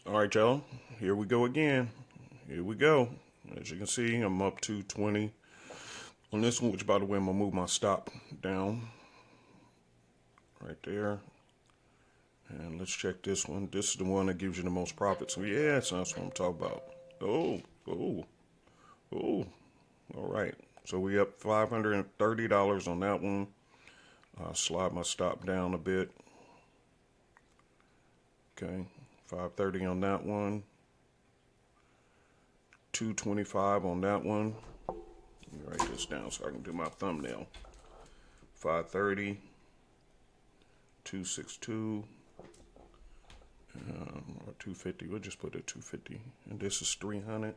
All right, y'all. Here we go again. Here we go. As you can see, I'm up to 20 on this one, which, by the way, I'm going to move my stop down right there. And let's check this one. This is the one that gives you the most profit. So, yeah, that's what I'm talking about. Oh. All right. So, we up $530 on that one. Slide my stop down a bit. Okay. 530 on that one. 225 on that one. Let me write this down so I can do my thumbnail. 530, 262, or 250. We'll just put it 250. And this is 300.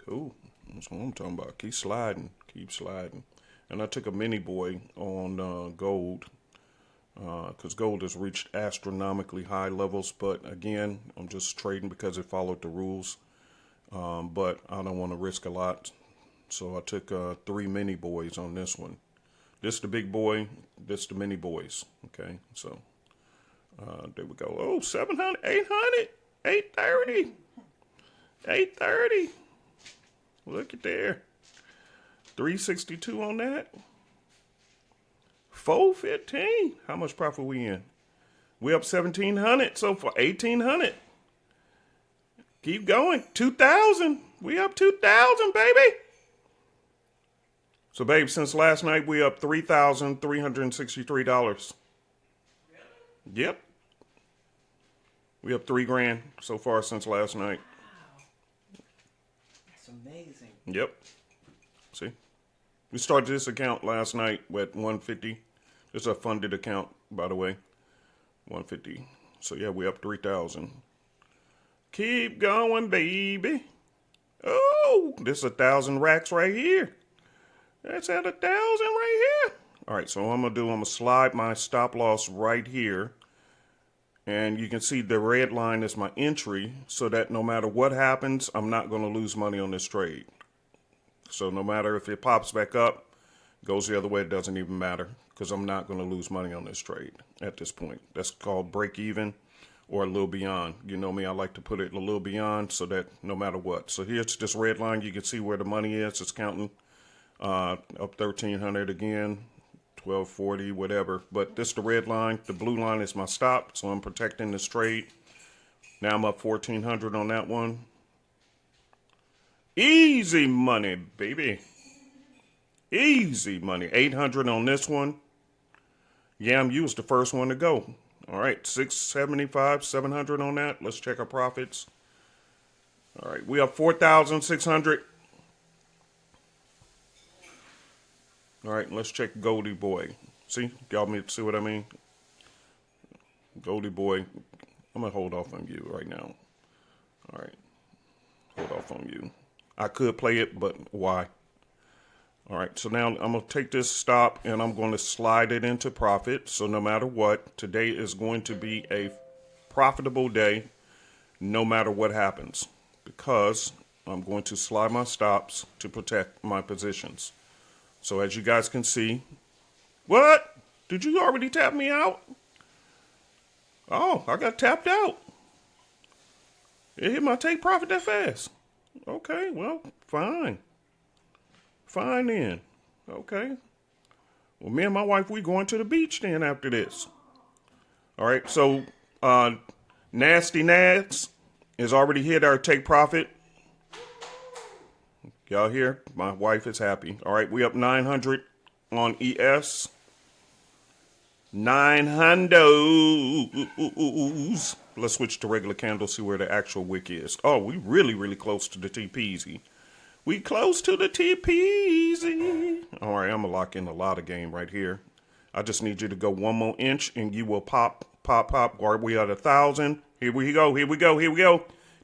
Cool. That's what I'm talking about. Keep sliding. Keep sliding. And I took a mini boy on gold. Because gold has reached astronomically high levels, but again, I'm just trading because it followed the rules. But I don't want to risk a lot, so I took 3 mini boys on this one. This the big boy, this the mini boys. Okay, so there we go. Oh, 700, 800, 830, 830. Look at there. 362 on that. 415. How much profit we in? We up 1,700 so far. 1,800. Keep going. 2,000. We up 2,000, baby. So, babe, since last night, we up $3,363. Yep. We up $3,000 so far since last night. Wow. That's amazing. Yep. See? We started this account last night with 150. It's a funded account, by the way. 150. So, yeah, we up 3,000. Keep going, baby. Oh, this is 1,000 racks right here. That's at 1,000 right here. All right, so what I'm going to do, I'm going to slide my stop loss right here. And you can see the red line is my entry, so that no matter what happens, I'm not going to lose money on this trade. So no matter if it pops back up, goes the other way, it doesn't even matter, because I'm not going to lose money on this trade at this point. That's called break even or a little beyond. You know me, I like to put it a little beyond so that no matter what. So here's this red line. You can see where the money is. It's counting up 1,300 again, 1,240, whatever. But this is the red line. The blue line is my stop, so I'm protecting this trade. Now I'm up 1,400 on that one. Easy money, baby. Easy money. 800 on this one. Yam, you was the first one to go. All right, 675, 700 on that. Let's check our profits. All right, we have 4,600. All right, let's check Goldie Boy. See, y'all see what I mean? Goldie Boy. I'm gonna hold off on you right now. All right, hold off on you. I could play it, but why? All right, so now I'm going to take this stop and I'm going to slide it into profit. So no matter what, today is going to be a profitable day no matter what happens, because I'm going to slide my stops to protect my positions. So as you guys can see, what? Did you already tap me out? Oh, I got tapped out. It hit my take profit that fast. Okay, well, fine. Fine then. Okay. Well, me and my wife, we going to the beach then after this. All right, so Nasty Nads has already hit our take profit. Y'all hear? My wife is happy. All right, we up 900 on ES. 900s. Let's switch to regular candle, see where the actual wick is. Oh, we really close to the TPZ. We close to the TPZ. All right, I'm going to lock in a lot of game right here. I just need you to go one more inch and you will pop. All right, we at 1,000. Here we go.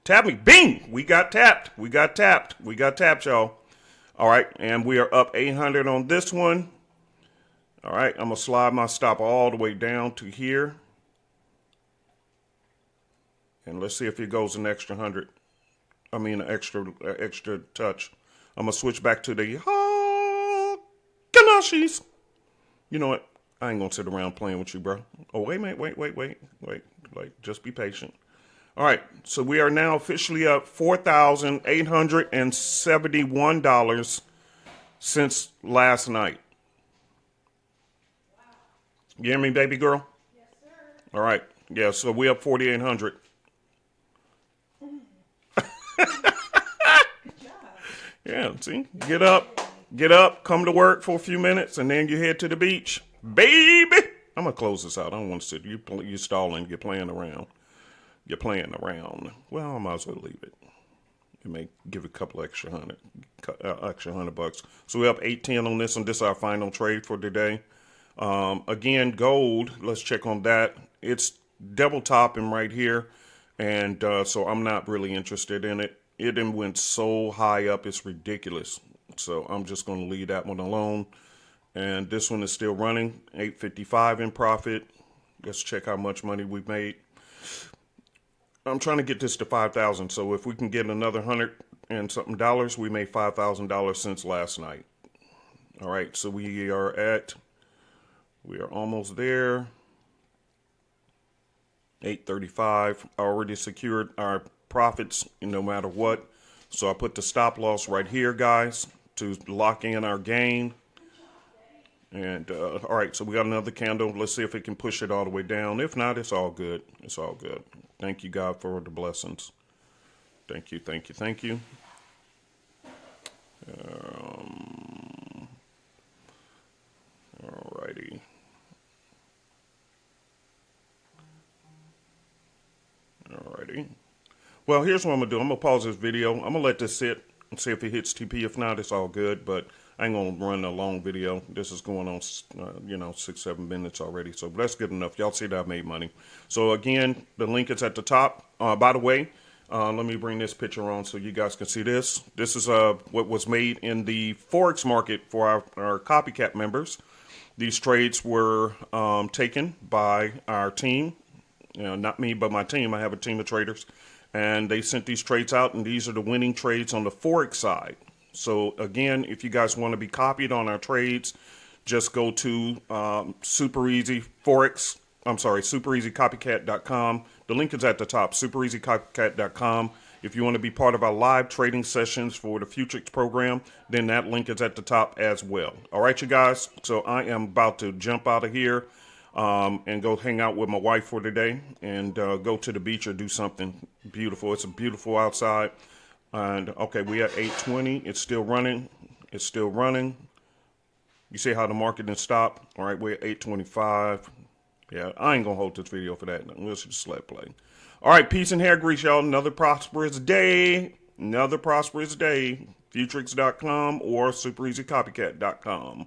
Tap me. Bing! We got tapped, y'all. All right, and we are up 800 on this one. All right, I'm going to slide my stop all the way down to here. And let's see if it goes an extra 100. I mean, an extra touch. I'm going to switch back to the Ganashis. You know what? I ain't gonna sit around playing with you, bro. Oh, wait, mate, wait. Like, just be patient. All right, so we are now officially up $4,871 since last night. You hear me, baby girl? Yes, sir. All right, yeah, so we up 4,800. Good job. Yeah, see, get up, come to work for a few minutes, and then you head to the beach, baby. I'm gonna close this out. I don't want to sit. You stalling. You're playing around. You're playing around. Well, I might as well leave it. You may give a couple extra $100. So we're up 810 on this one. This is our final trade for today. Again, gold. Let's check on that. It's double topping right here, and so I'm not really interested in it. It done went so high up, it's ridiculous. So I'm just going to leave that one alone. And this one is still running, 855 in profit. Let's check how much money we've made. I'm trying to get this to 5,000. So if we can get another 100 and something dollars, we made $5,000 since last night. All right, so we are almost there. 835. Already secured our profits no matter what. So I put the stop loss right here, guys, to lock in our gain. And all right, so we got another candle. Let's see if it can push it all the way down. If not, it's all good. It's all good. Thank you, God, for the blessings. Thank you. All righty. Alrighty. Well, here's what I'm going to do. I'm going to pause this video. I'm going to let this sit and see if it hits TP. If not, it's all good. But I ain't going to run a long video. This is going on, 6-7 minutes already. So that's good enough. Y'all see that I made money. So, again, the link is at the top. By the way, let me bring this picture on so you guys can see this. This is what was made in the Forex market for our copycat members. These trades were taken by our team. Not me, but my team. I have a team of traders. And they sent these trades out, and these are the winning trades on the Forex side. So, again, if you guys want to be copied on our trades, just go to supereasycopycat.com. The link is at the top, supereasycopycat.com. If you want to be part of our live trading sessions for the Futrix program, then that link is at the top as well. All right, you guys. So I am about to jump out of here and go hang out with my wife for today and go to the beach or do something beautiful. It's beautiful outside. And, okay, we at 820. It's still running. You see how the market didn't stop? All right, we're at 825. Yeah, I ain't going to hold this video for that. Let's just let play. All right, peace and hair grease, y'all. Another prosperous day. Futrix.com or supereasycopycat.com.